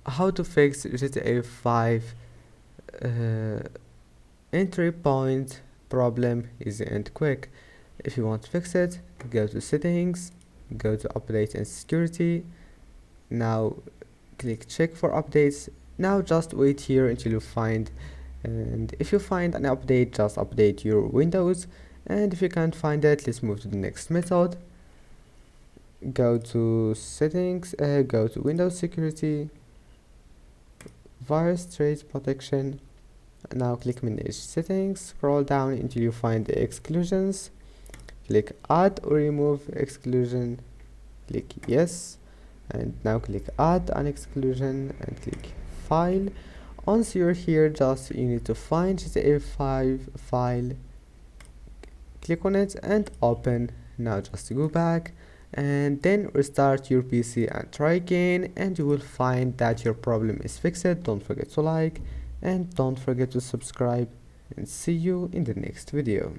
how to fix GTA 5 entry point problem easy and quick. If you want to fix it, go to settings, go to update and security. Now click check for updates. Now just wait here until you find, and if you find an update, just update your Windows, and if you can't find it, let's move to the next method. Go to settings, go to Windows security, virus trace protection. Now click manage settings, scroll down until you find the exclusions, click add or remove exclusion, click yes, and now click add an exclusion and click file. Once you're here, just you need to find GTA 5 file, click on it and open. Now just go back and then restart your PC and try again, and you will find that your problem is fixed. Don't forget to like and don't forget to subscribe, and see you in the next video.